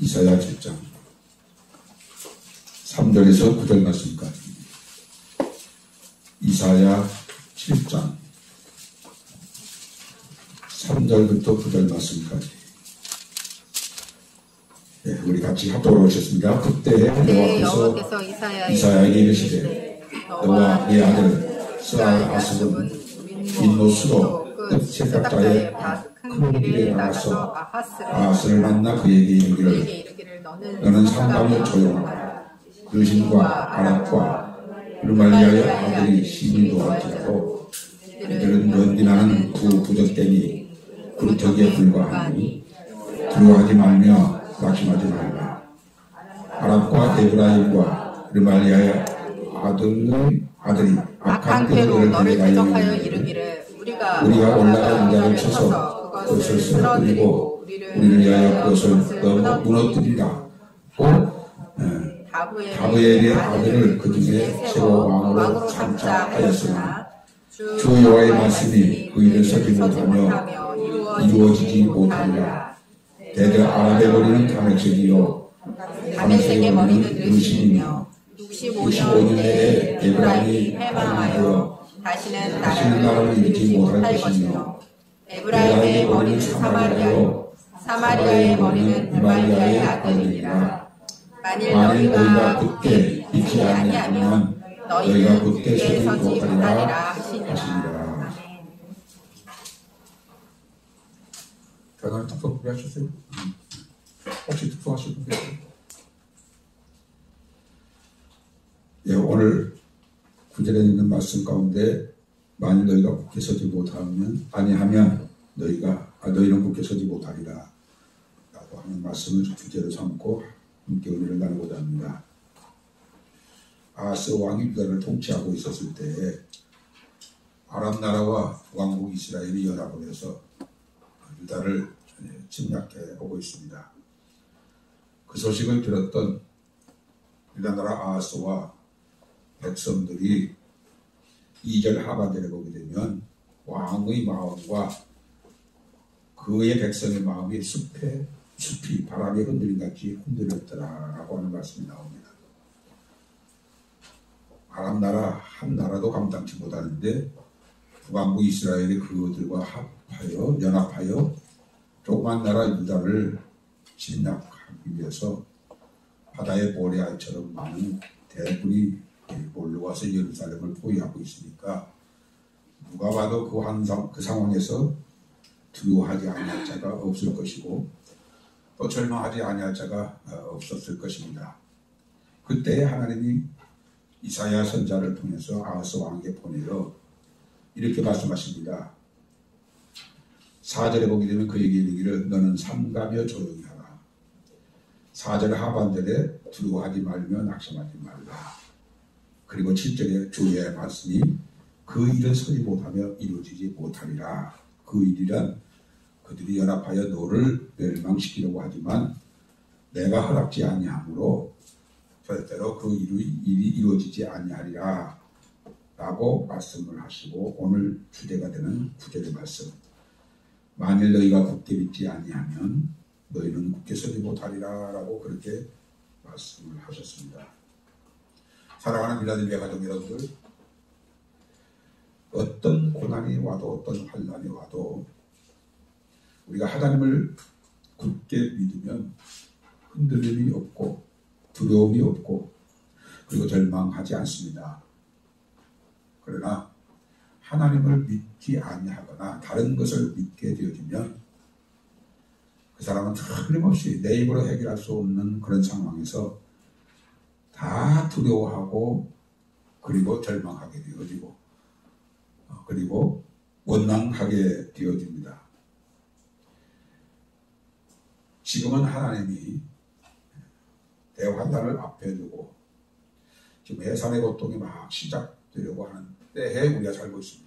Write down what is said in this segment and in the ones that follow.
이사야 7장 3절에서 9절 말씀까지. 이사야 7장 3절부터 9절 말씀까지. 네, 우리 같이 합독을 하셨습니다. 그때 여호와께서 이사야에게 이르시되 너와 네 아들 스알하스는 빈노스로 끝 세탁자의 큰 길에 나가서 아하스를 만나 그에게 이르기를 너는 상담을 조용하라. 르신과 아랍과 르말리아의 아들이 심히 도할지라도 이들은 연기나는 두 부적대니 그루터기에 불과하니 두려워하지 말며 낙심하지 말라. 아랍과 에브라임과 르말리아의 아들이 악한 태도로 너를 대적하여 이르기를 우리가 올라가 인자를 쳐서 그것을 쓰러뜨리고 우리를 위하여 그것을 너무 무너뜨리라. 또 다브엘의 아들을 그 중에 세워 왕으로 삼자 하였으나 주 여호와의 말씀이 그 일을 서지 못하며 이루어지지 못하리라. 대저 아랍의 머리는 다메섹이요 다메섹의 머리는 르신이며 65년 내에 에브라임이 패망하여 다시는 나라를 이루지 못할 것이며 에브라임의 머리는 사마리아요 사마리아의 머리는 르말리아의 아들이니라. 만일 너희가 굳게 믿지 아니하면 너희가 굳게 서지 못하리라 하시니라. 변화를 특성 구하셨어요? 혹시 특성하실 분 계세요? 예, 오늘 구절에 있는 말씀 가운데 만일 너희가 굳게 서지 못하면 아니하면 너희는 굳게 서지 못하리라 라고 하는 말씀을 주제로 삼고 함께 은혜를 나누고자 합니다. 아하스 왕이 유다를 통치하고 있었을 때에 아랍 나라와 왕국 이스라엘이 연합을 해서 유다를 침략해 오고 있습니다. 그 소식을 들었던 유다 나라 아하스와 백성들이 2절 하반절에 보게 되면 왕의 마음과 그의 백성의 마음이 숲이 바람에 흔들린 같이 흔들렸더라라고 하는 말씀이 나옵니다. 아랍 나라 한 나라도 감당치 못하는데 북왕국 이스라엘이 그들과 연합하여 조그만 나라 유다를 침략하기 위해서 바다의 모래알처럼 많은 대군이 몰려와서 예루살렘을 포위하고 있으니까 누가 봐도 그 상황에서 두려워하지 아니할 자가 없을 것이고 또 절망하지 아니할 자가 없었을 것입니다. 그때 하나님이 이사야 선자를 통해서 아하스 왕에게 보내어 이렇게 말씀하십니다. 4절에 보게 되면 그에게 이르기를 너는 삼가며 조용히 하라. 4절 하반절에 두려워하지 말며 낙심하지 말라. 그리고 7절에 주의 말씀이 그 일을 서지 못하며 이루어지지 못하리라. 그 일이란 그들이 연합하여 너를 멸망시키려고 하지만 내가 허락지 아니하므로 절대로 그 일이 이루어지지 아니하리라 라고 말씀을 하시고 오늘 주제가 되는 9절의 말씀. 만일 너희가 굳게 믿지 아니하면 너희는 굳게 서지 못하리라 라고 그렇게 말씀을 하셨습니다. 사랑하는 빌라델비아 가족 여러분들, 어떤 고난이 와도 어떤 환난이 와도 우리가 하나님을 굳게 믿으면 흔들림이 없고 두려움이 없고 그리고 절망하지 않습니다. 그러나 하나님을 믿지 아니하거나 다른 것을 믿게 되어지면 그 사람은 틀림없이 내 입으로 해결할 수 없는 그런 상황에서 다 두려워하고 그리고 절망하게 되어지고 그리고 원망하게 되어집니다. 지금은 하나님이 대환란을 앞에 두고 지금 해산의 고통이 막 시작되려고 하는 때에 우리가 살고 있습니다.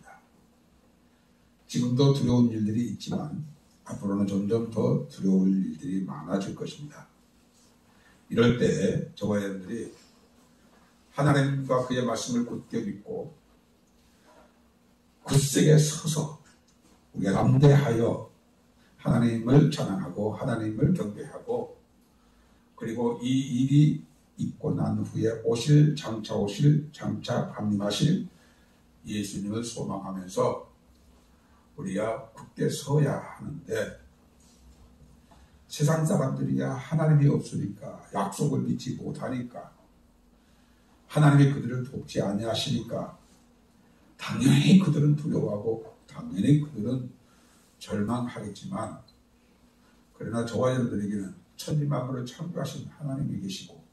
지금도 두려운 일들이 있지만 앞으로는 점점 더 두려울 일들이 많아질 것입니다. 이럴 때 저와 여러분들이 하나님과 그의 말씀을 굳게 믿고 굳세게 서서 우리가 담대하여 하나님을 찬양하고 하나님을 경배하고 그리고 이 일이 있고 난 후에 장차 오실, 장차 강림하실 예수님을 소망하면서 우리가 굳게 서야 하는데, 세상 사람들이야 하나님이 없으니까, 약속을 믿지 못하니까, 하나님이 그들을 돕지 아니하시니까 당연히 그들은 두려워하고 당연히 그들은 절망하겠지만, 그러나 저와 여러분들에게는 천지만물을 창조하신 하나님이 계시고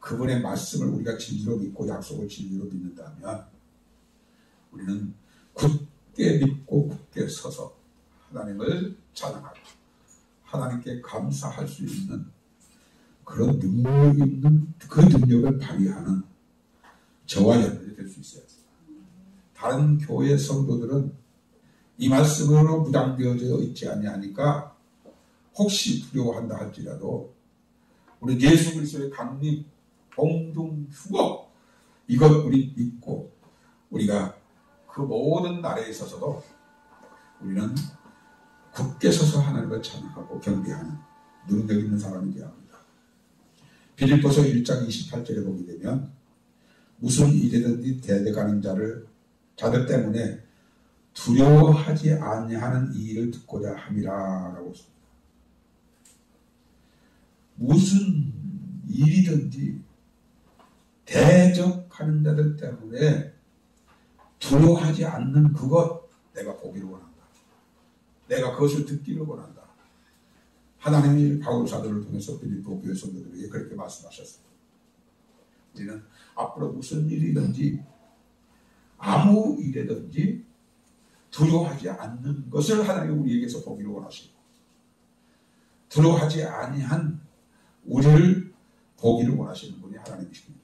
그분의 말씀을 우리가 진리로 믿고 약속을 진리로 믿는다면 우리는 굳게 믿고 굳게 서서 하나님을 찬양하고 하나님께 감사할 수 있는 그런 능력 있는 그 능력을 발휘하는 저와 여러분이 될 수 있어야 합니다. 다른 교회 성도들은 이 말씀으로 무장되어져 있지 아니하니까 혹시 두려워한다 할지라도 우리 예수 그리스도의 강림, 공중 휴거 이것 우리 믿고 우리가 그 모든 날에 있어서도 우리는 굳게 서서 하나님을 찬양하고 경배하는 능력 있는 사람이 되어야 합니다. 빌립보서 1장 28절에 보게 되면 무슨 일이든지 대적하는 자들 때문에 두려워하지 아니하는 이 일을 듣고자 함이라라고 했습니다. 무슨 일이든지 대적하는 자들 때문에 두려워하지 않는 그것 내가 보기를 원한다. 내가 그것을 듣기를 원한다. 하나님이 바울 사도를 통해서 빌립보 교회 성도들에게 그렇게 말씀하셨습니다. 우리는 앞으로 무슨 일이든지 아무 일이든지 두려워하지 않는 것을 하나님이 우리에게서 보기를 원하시고 두려워하지 아니한 우리를 보기를 원하시는 분이 하나님이십니다.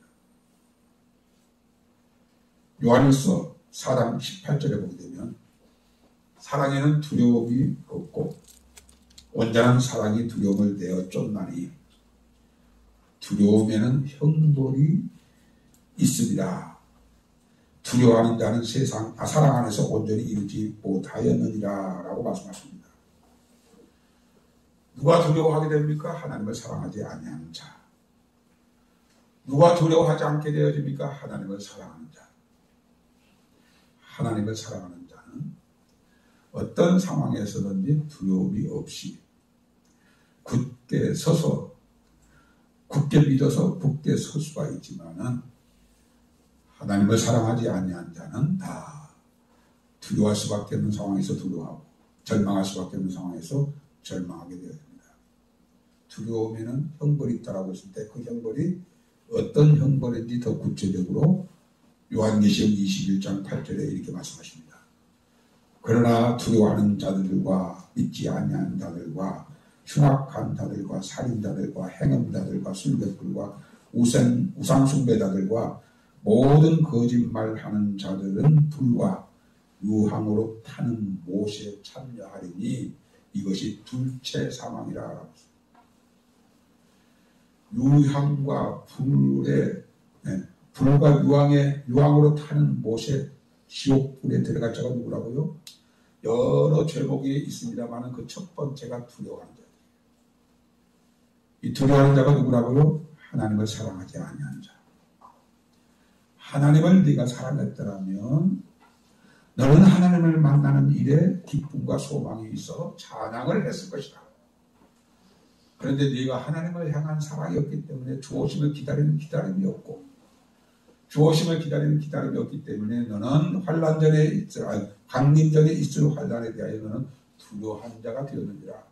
요한일서 4장 18절에 보게 되면 사랑에는 두려움이 없고 온전한 사랑이 두려움을 내어 쫓나니 두려움에는 형벌이 있으리라. 두려워하는 자는 사랑 안에서 온전히 이루지 못하였느니라 라고 말씀하십니다. 누가 두려워하게 됩니까? 하나님을 사랑하지 아니하는 자. 누가 두려워하지 않게 되어집니까? 하나님을 사랑하는 자. 하나님을 사랑하는 자는 어떤 상황에서든지 두려움이 없이 굳게 서서 굳게 믿어서 굳게 설 수가 있지만은 하나님을 사랑하지 아니한 자는 다 두려워할 수밖에 없는 상황에서 두려워하고 절망할 수밖에 없는 상황에서 절망하게 되어야 됩니다. 두려움에는 형벌이 있다라고 했을 때 그 형벌이 어떤 형벌인지 더 구체적으로 요한계시록 21장 8절에 이렇게 말씀하십니다. 그러나 두려워하는 자들과 믿지 아니하는 자들과 흉악한 자들과 살인자들과 행음자들과 술배불과 우상숭배자들과 모든 거짓말하는 자들은 불과 유황으로 타는 못에 참여하리니 이것이 둘째 사망이라. 유황과 불과 유황으로 타는 못에 지옥불에 들어갈 자가 누구라고요? 여러 제목이 있습니다만 그 첫 번째가 두려워하는 자예요. 이 두려워하는 자가 누구라고요? 하나님을 사랑하지 아니하는 자. 하나님을 네가 사랑했더라면 너는 하나님을 만나는 일에 기쁨과 소망이 있어 찬양을 했을 것이다. 그런데 네가 하나님을 향한 사랑이 없기 때문에 주오심을 기다리는 기다림이 없고 주오심을 기다리는 기다림이 없기 때문에 너는 강림 전에 있을 환난에 대하여 너는 두려워한 자가 되었느니라.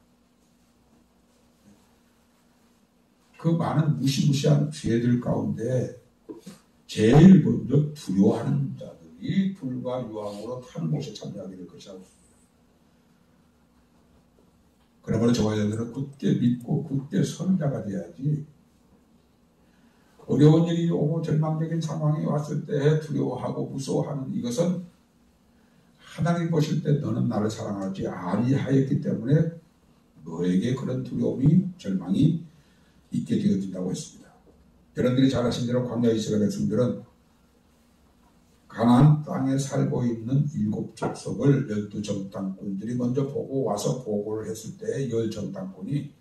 그 많은 무시무시한 죄들 가운데 제일 먼저 두려워하는 자들이 불과 유황으로 타는 곳에 참여하게 될 것이라고. 그러므로 저와 여러분들은 굳게 믿고 굳게 서는 자가 되어야지, 어려운 일이 오고 절망적인 상황이 왔을 때 두려워하고 무서워하는 이것은 하나님 보실 때 너는 나를 사랑하지 아니하였기 때문에 너에게 그런 두려움이 절망이 있게 되어진다고 했습니다. 여러분들이 잘 아신 대로 광야 이스라엘 백성들은 가나안 땅에 살고 있는 7 족속을 12 정탐꾼들이 먼저 보고 와서 보고를 했을 때 10 정탐꾼이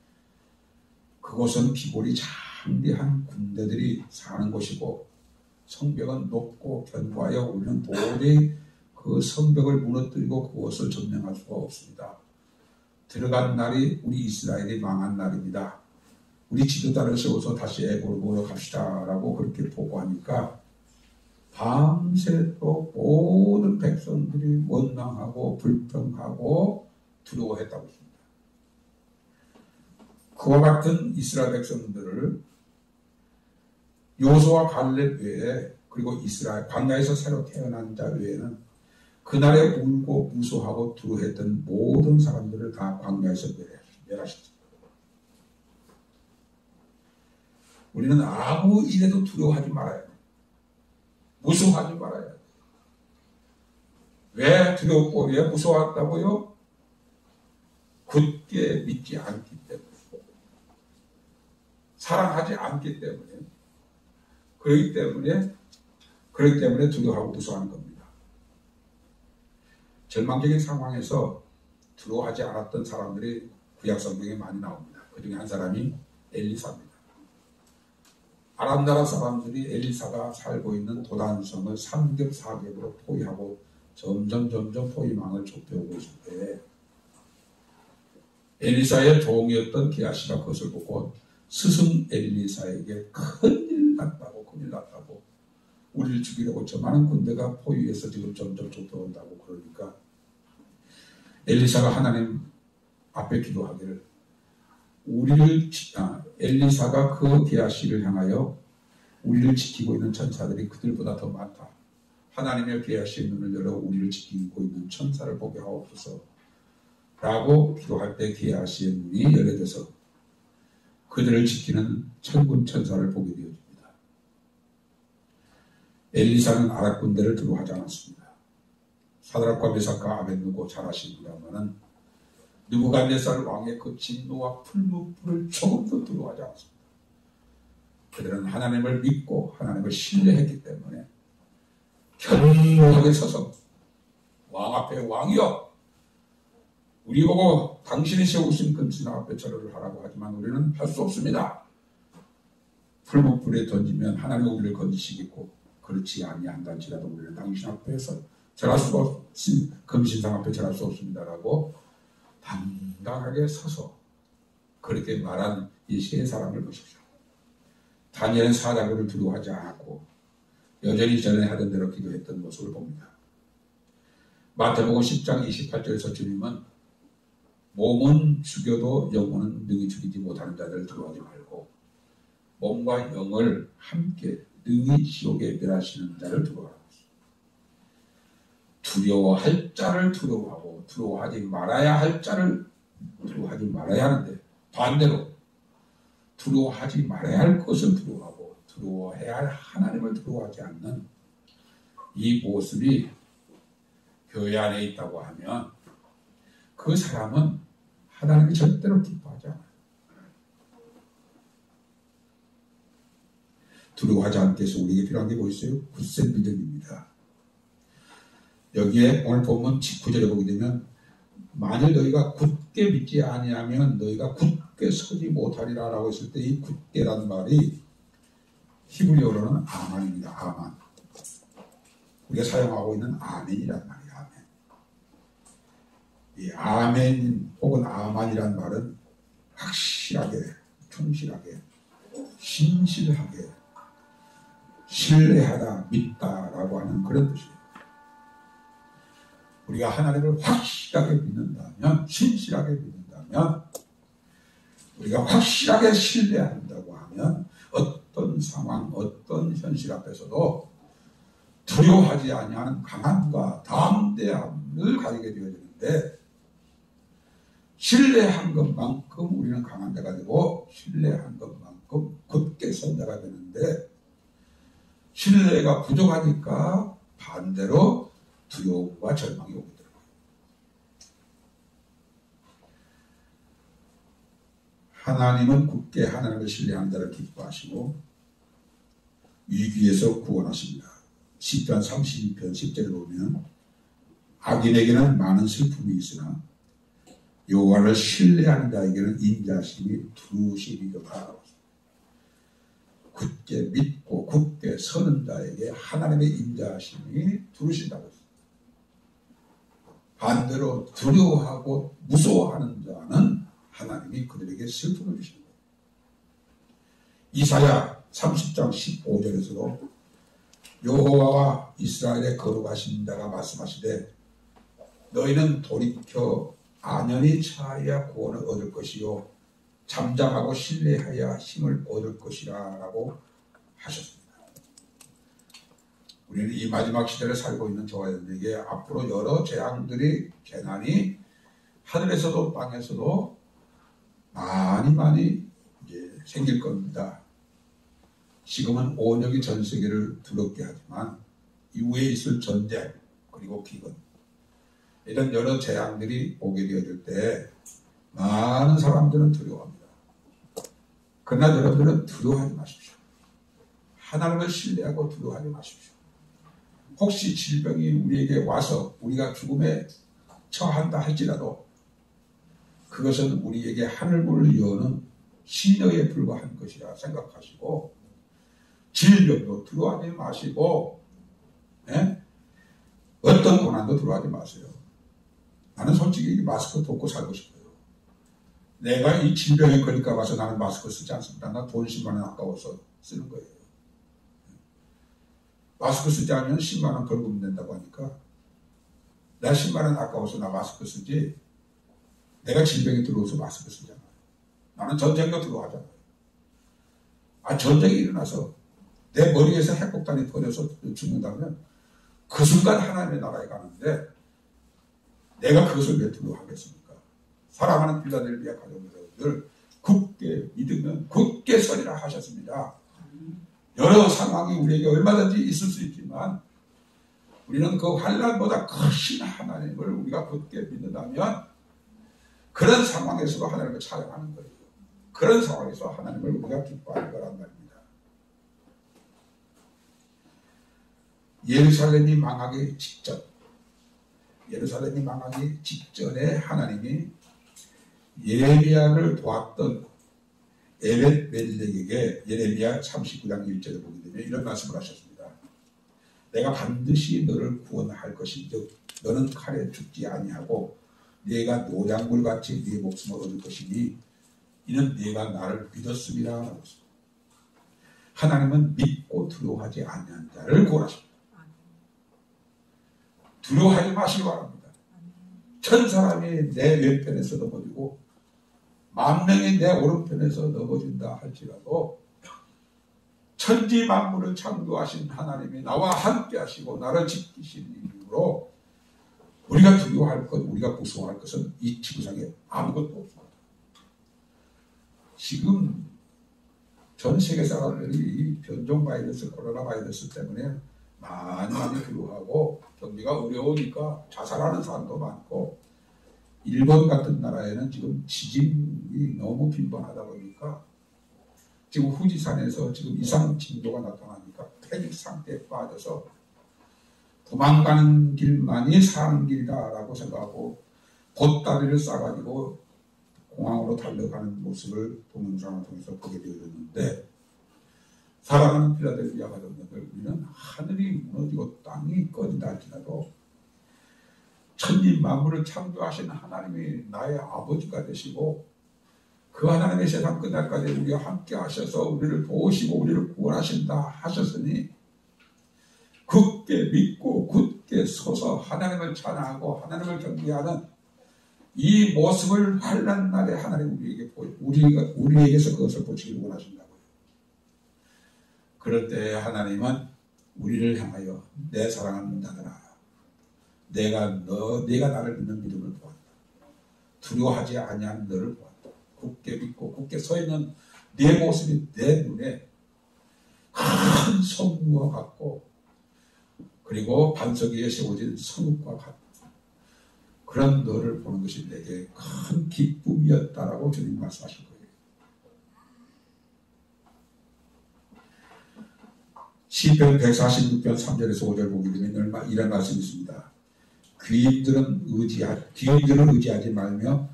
그 그곳은 피골이 장대한 군대들이 사는 곳이고 성벽은 높고 견고하여 우리는 도저히 그 성벽을 무너뜨리고 그곳을 점령할 수가 없습니다. 들어간 날이 우리 이스라엘이 망한 날입니다. 우리 지도자를 세워서 다시 애굽으로 갑시다라고 그렇게 보고하니까 밤새도록 모든 백성들이 원망하고 불평하고 두려워했다고 했습니다. 그와 같은 이스라엘 백성들을 요수와 갈렙 외에 그리고 이스라엘 광야에서 새로 태어난 자 외에는 그날에 울고 무소하고 두려워했던 모든 사람들을 다 광야에서 멸하셨습니다. 우리는 아무 일에도 두려워하지 말아야 해요. 무서워하지 말아야 해요. 왜 두렵고 왜 무서워한다고요? 굳게 믿지 않기 때문에, 사랑하지 않기 때문에, 그렇기 때문에 두려워하고 무서워하는 겁니다. 절망적인 상황에서 두려워하지 않았던 사람들이 구약 성경에 많이 나옵니다. 그 중에 한 사람이 엘리사입니다. 아람 나라 사람들이 엘리사가 살고 있는 도단성을 삼겹사격으로 포위하고 점점 포위망을 좁혀오고 있을 때 엘리사의 종이었던 게하시가 그것을 보고 스승 엘리사에게 큰일 났다고 우리를 죽이려고 저 많은 군대가 포위해서 지금 점점 좁혀온다고 그러니까 엘리사가 하나님 앞에 기도하기를 엘리사가 그 게하시를 향하여 우리를 지키고 있는 천사들이 그들보다 더 많다. 하나님의 게하시의 눈을 열어 우리를 지키고 있는 천사를 보게 하옵소서 라고 기도할 때 게하시의 눈이 열려져서 그들을 지키는 천군 천사를 보게 되어집니다. 엘리사는 아랍 군대를 두려워하지 않았습니다. 사드락과 메삭과 아벳느고 잘 아십니다마는 느부갓네살 왕의 그 진노와 풀무불을 조금도 두려워하지 않았습니다. 그들은 하나님을 믿고 하나님을 신뢰했기 때문에 견고하게 서서 왕 앞에 왕이여 우리 보고 당신이 세우신 금신 앞에 절을 하라고 하지만 우리는 할 수 없습니다. 풀무불에 던지면 하나님 우리를 건지시겠고 그렇지 아니한다지라도 우리는 당신 앞에서 절할 수가 없습니다. 금신상 앞에 절할 수 없습니다라고 당당하게 서서 그렇게 말한 이 세 사람을 보십시오. 다니엘은 사자굴을 두려워하지 않았고 여전히 전에 하던 대로 기도했던 모습을 봅니다. 마태복음 10장 28절에서 주님은 몸은 죽여도 영혼은 능히 죽이지 못하는 자들을 두려워하지 말고 몸과 영을 함께 능히 지옥에 멸하시는 자를 두려워하라. 두려워할 자를 두려워하고 두려워하지 말아야 할 자를 두려워하지 말아야 하는데 반대로 두려워하지 말아야 할 것을 두려워하고 두려워해야 할 하나님을 두려워하지 않는 이 모습이 교회 안에 있다고 하면 그 사람은 하나님이 절대로 기뻐하지 않아요. 두려워하지 않게 해서 우리에게 필요한 게 뭐 있어요? 굳센 믿음입니다. 여기에 오늘 본문 19절에 보게 되면 만일 너희가 굳게 믿지 아니하면 너희가 굳게 서지 못하리라 라고 했을 때 이 굳게라는 말이 히브리어로는 아만입니다. 아만. 우리가 사용하고 있는 아멘이란 말이에요. 아멘. 이 아멘 혹은 아만이란 말은 확실하게, 충실하게, 신실하게, 신뢰하다, 믿다라고 하는 그런 뜻이에요. 우리가 하나님을 확실하게 믿는다면, 신실하게 믿는다면, 우리가 확실하게 신뢰한다고 하면 어떤 상황, 어떤 현실 앞에서도 두려워하지 아니하는 강함과 담대함을 가지게 되어지는데 신뢰한 것만큼 우리는 강한 자가 되고 신뢰한 것만큼 굳게 선 자가 되는데 신뢰가 부족하니까 반대로 두려움과 절망이 오게 되는 거예요. 하나님은 굳게 하나님을 신뢰하는 자를 기뻐하시고 위기에서 구원하십니다. 시편 32편 10절에 보면 악인에게는 많은 슬픔이 있으나 여호와를 신뢰하는 자에게는 인자심이 두루시 비교하라. 굳게 믿고 굳게 서는 자에게 하나님의 인자심이 두루신다고 했습니다. 반대로 두려워하고 무서워하는 자는 하나님이 그들에게 슬픔을 주시는 거예요. 이사야 30장 15절에서도 여호와와 이스라엘의 거룩하신 자가 말씀하시되 너희는 돌이켜 안연히 차야 구원을 얻을 것이요 잠잠하고 신뢰하여 힘을 얻을 것이라 라고 하셨습니다. 우리는 이 마지막 시대를 살고 있는 저와 여러분에게 앞으로 여러 재앙들이 재난이 하늘에서도 땅에서도 많이 이제 생길 겁니다. 지금은 온역이 전 세계를 두렵게 하지만 이후에 있을 전쟁 그리고 기근 이런 여러 재앙들이 오게 되어질 때 많은 사람들은 두려워합니다. 그러나 여러분들은 두려워하지 마십시오. 하나님을 신뢰하고 두려워하지 마십시오. 혹시 질병이 우리에게 와서 우리가 죽음에 처한다 할지라도 그것은 우리에게 하늘문을 여는 신여에 불과한 것이라 생각하시고 질병도 두려워하지 마시고 어떤 고난도 두려워하지 마세요. 나는 솔직히 마스크 벗고 살고 싶어요. 내가 이 질병에 걸릴까 봐서 나는 마스크 쓰지 않습니다. 나 돈 10만 원 아까워서 쓰는 거예요. 마스크 쓰지 않으면 10만 원 벌금 낸다고 하니까 나 10만 원 아까워서 나 마스크 쓰지 내가 질병이 들어와서 마스크 쓰잖아요. 나는 전쟁도 들어가잖아요. 전쟁이 일어나서 내 머리에서 핵폭탄이 터져서 죽는다면 그 순간 하나님의 나라에 가는데 내가 그것을 왜 두려워하겠습니까? 사랑하는 필라델피아 가족들 굳게 믿으면 굳게 서리라 하셨습니다. 여러 상황이 우리에게 얼마든지 있을 수 있지만 우리는 그 환난보다 크신 하나님을 우리가 굳게 믿는다면 그런 상황에서도 하나님을 찬양하는 거예요. 그런 상황에서 하나님을 우리가 기뻐하는 거란 말입니다. 예루살렘이 망하기 직전에 하나님이 예레미야를 도왔던 에벳멜렉에게 예레미야 39장 1절에 보게 되면 이런 말씀을 하셨습니다. 내가 반드시 너를 구원할 것인즉 너는 칼에 죽지 아니하고 네가 노량물같이 네 목숨을 얻을 것이니 이는 네가 나를 믿었음이라 라고 했습니다. 하나님은 믿고 두려워하지 아니한 자를 구원하십니다. 두려워하지 마시기 바랍니다. 천 사람이 내 왼편에서 넘어지고 만 명이 내 오른편에서 넘어진다 할지라도 천지 만물을 창조하신 하나님이 나와 함께 하시고 나를 지키신 이유로 우리가 두려워할 것, 우리가 무서워할 것은 이 지구상에 아무것도 없습니다. 지금 전 세계 사람들이 이 변종 바이러스, 코로나 바이러스 때문에 많이 두려워하고 경기가 어려우니까 자살하는 사람도 많고 일본 같은 나라에는 지금 지진이 너무 빈번하다 보니까 지금 후지산에서 지금 이상 징조가 나타나니까 패닉 상태에 빠져서 도망가는 길만이 사는 길이다라고 생각하고 보따리를 싸가지고 공항으로 달려가는 모습을 동영상을 통해서 보게 되었는데 사랑하는 필라델피아 가족들 우리는 하늘이 무너지고 땅이 꺼진다 할지라도 천지 만물을 창조하신 하나님이 나의 아버지가 되시고 그 하나님의 세상 끝날까지 우리와 함께 하셔서 우리를 도우시고 우리를 구원하신다 하셨으니 굳게 믿고 굳게 서서 하나님을 찬양하고 하나님을 경배하는 이 모습을 환난 날에 하나님 우리에게서 그것을 보시길 원하신다고요. 그럴 때 하나님은 우리를 향하여 내 사랑하는 자들아 내가 나를 믿는 믿음을 보았다. 두려워하지 아니한 너를 보았다. 굳게 믿고 굳게 서 있는 네 모습이 내 눈에 큰 성부와 같고 그리고 반석 위에 세워진 성읍과 같다. 그런 너를 보는 것이 내게 큰 기쁨이었다라고 주님 말씀하신 거예요. 시편 146편 3절에서 5절 보게 되면 이런 말씀이 있습니다. 귀인들은 의지하지 말며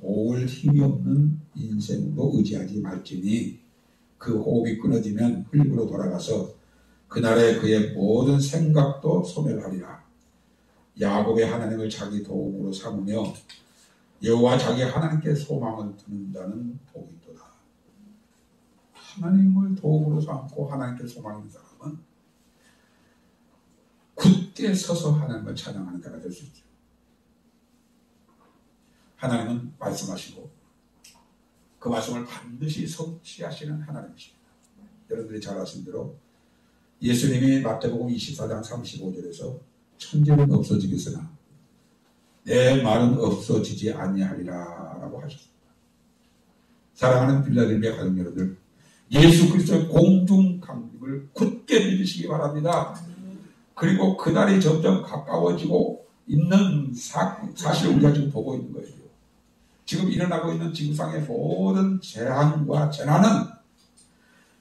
도울 힘이 없는 인생으로 의지하지 말지니 그 호흡이 끊어지면 흙으로 돌아가서 그날에 그의 모든 생각도 소멸하리라. 야곱의 하나님을 자기 도움으로 삼으며 여호와 자기 하나님께 소망을 두는다는 복이 있도다. 하나님을 도움으로 삼고 하나님께 소망 있는 사람은 굳게 서서 하나님을 찬양하는 자가 될 수 있죠. 하나님은 말씀하시고 그 말씀을 반드시 성취하시는 하나님이십니다. 여러분들이 잘 아신 대로 예수님이 마태복음 24장 35절에서 천지는 없어지겠으나 내 말은 없어지지 아니하리라 라고 하셨습니다. 사랑하는 필라델피아 가족 여러분들, 예수 그리스도의 공중 강림을 굳게 믿으시기 바랍니다. 그리고 그날이 점점 가까워지고 있는 사실을 우리가 지금 보고 있는 거예요. 지금 일어나고 있는 지구상의 모든 재앙과 재난은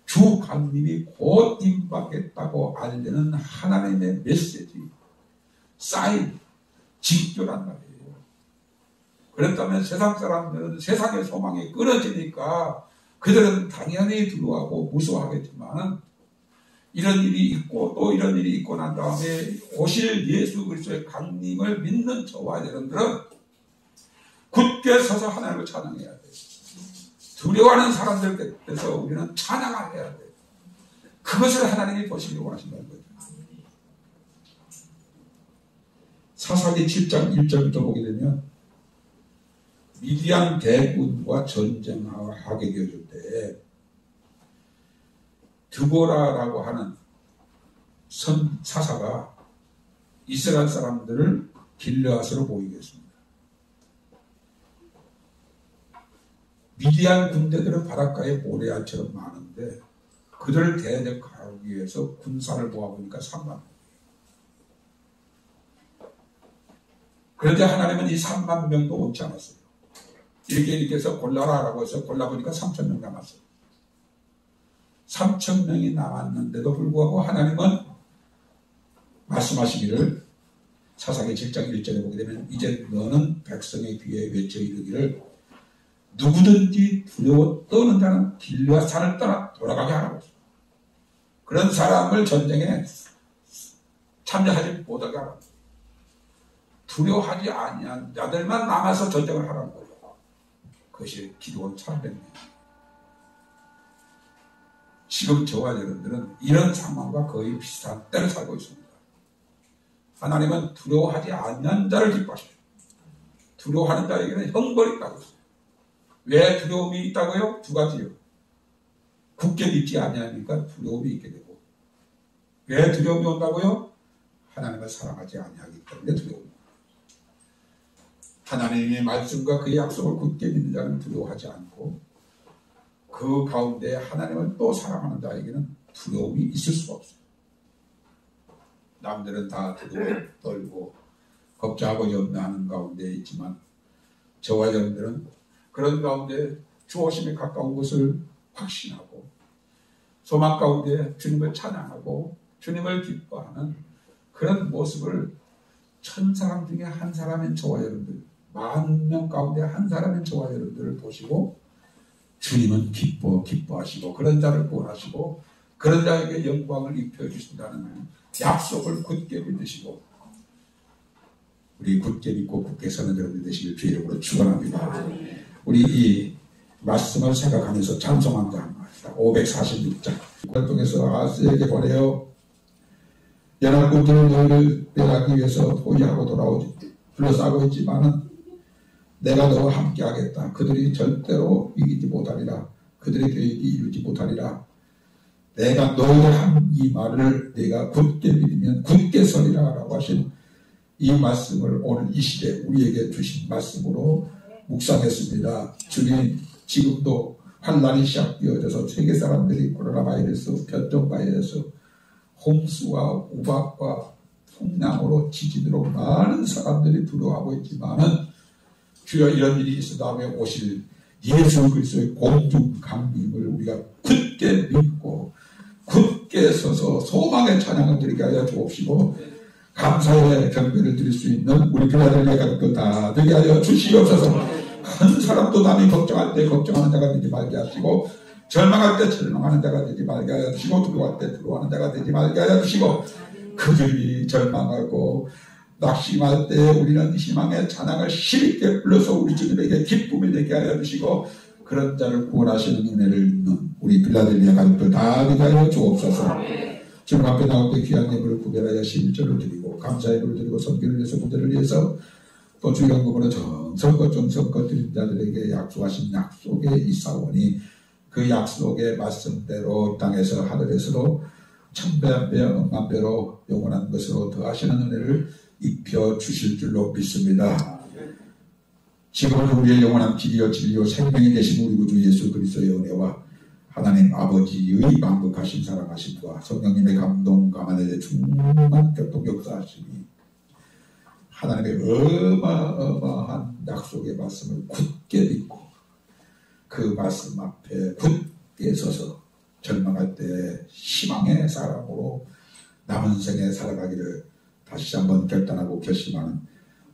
주 강림이 곧 임박했다고 알리는 하나님의 메시지, 사인, 징조란 말이에요. 그렇다면 세상 사람들은 세상의 소망이 끊어지니까 그들은 당연히 두려워하고 무서워하겠지만 이런 일이 있고 또 이런 일이 있고 난 다음에 오실 예수 그리스도의 강림을 믿는 저와 여러분들은 굳게 서서 하나님을 찬양해야 돼요. 두려워하는 사람들께서 우리는 찬양을 해야 돼요. 그것을 하나님이 보시기 원하신다는 거죠. 사사기 7장 1절부터 보게 되면 미디안 대군과 전쟁하게 되어줄 때 드보라라고 하는 사사가 이스라엘 사람들을 길르앗으로 모이게 했습니다. 미디안 군대들은 바닷가에 모래알처럼 많은데 그들을 대적하기 위해서 군사를 모아보니까 3만 명. 그런데 하나님은 이 3만 명도 옳지 않았어요. 이렇게 해서 골라라라고 해서 골라보니까 3천 명 남았어요. 3천 명이 남았는데도 불구하고 하나님은 말씀하시기를 사사기 7장 1절에 보게 되면 이제 너는 백성의 귀에 외쳐 이르기를 누구든지 두려워 떠는 자는 길르앗 산을 떠나 돌아가게 하라고 했어요. 그런 사람을 전쟁에 참여하지 못하게 하라고 했어요. 두려워하지 아니한 자들만 남아서 전쟁을 하라는 거예요. 그것이 기도원 300명. 지금 저와 여러분들은 이런 상황과 거의 비슷한 때를 살고 있습니다. 하나님은 두려워하지 않는 자를 기뻐하십니다. 두려워하는 자에게는 형벌이 있다고 했어요. 왜 두려움이 있다고요? 두 가지요. 굳게 믿지 아니하니까 두려움이 있게 되고, 왜 두려움이 온다고요? 하나님을 사랑하지 아니하기 때문에 두려움이. 하나님의 말씀과 그의 약속을 굳게 믿는 자는 두려워하지 않고 그 가운데 하나님을 또 사랑하는 자에게는 두려움이 있을 수가 없어요. 남들은 다 두려워 떨고 걱정하고 염려하는 가운데 있지만 저와 여러분들은 그런 가운데 주 오심에 가까운 것을 확신하고 소망 가운데 주님을 찬양하고 주님을 기뻐하는 그런 모습을 천 사람 중에 한 사람인 저와 여러분들, 10,000명 가운데 한 사람인 저와 여러분들을 보시고 주님은 기뻐하시고 그런 자를 구원하시고 그런 자에게 영광을 입혀주신다는 약속을 굳게 믿으시고 우리 굳게 믿고 굳게 서는 여러분들 되시길 주의 이름으로 축원합니다. 우리 이 말씀을 생각하면서 찬송한다 합니다. 546장 그걸 통해서 아스에게 보내어 연합군들을 너희를 빼앗기 위해서 포위하고 돌아오지 둘러싸고 있지만은 내가 너와 함께 하겠다. 그들이 절대로 이기지 못하리라. 그들의 계획이 이루지 못하리라. 내가 너희를 한 이 말을 내가 굳게 믿으면 굳게 서리라 라고 하신 이 말씀을 오늘 이 시대 우리에게 주신 말씀으로 묵상했습니다. 주님, 지금도 환란이 시작되어져서 세계 사람들이 코로나 바이러스, 변종 바이러스, 홍수와 우박과 풍랑으로 지진으로 많은 사람들이 두려워하고 있지만은 주여 이런 일이 있어 다음에 오실 예수 그리스도의 공중 강림을 우리가 굳게 믿고 굳게 서서 소망의 찬양을 드리게 하여 주옵시고 감사의 경배를 드릴 수 있는 우리 필라델피아 가족들 다 되게 하여 주시옵소서. 한 사람도 남이 걱정할 때 걱정하는 자가 되지 말게 하시고, 절망할 때 절망하는 자가 되지 말게 하여 주시고, 두려워할 때 두려워하는 자가 되지 말게 하여 주시고, 그들이 절망하고 낙심할 때 우리는 희망의 찬양을 힘있게 불러서 우리 주님에게 기쁨이 되게 하여 주시고, 그런 자를 구원하시는 은혜를 입는 우리 빌라델비아 가족들 다 되게 하여 주옵소서. 지금 앞에 나올 때 귀한 예물을 구별하여 11절을 드리고 감사 예물을 드리고 선교를 위해서 부대를 위해서 또 주연금으로 정성껏 드린 자들에게 약속하신 약속에 있사오니 그 약속의 말씀대로 땅에서 하늘에서도 천배 한배 억만배로 영원한 것으로 더하시는 은혜를 입혀 주실 줄로 믿습니다. 지금은 우리의 영원한 길이요 진리요 생명이 되신 우리 구주 예수 그리스도의 은혜와 하나님 아버지의 만극하신 사랑하심과 성령님의 감동 감안에 충만 교통 역사하심이 하나님의 어마어마한 약속의 말씀을 굳게 믿고 그 말씀 앞에 굳게 서서 절망할 때 희망의 사람으로 남은 생에 살아가기를 다시 한번 결단하고 결심하는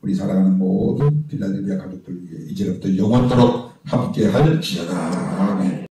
우리 살아가는 모든 빌라델비아 가족들 위해 이제부터 영원토록 함께 할지어다.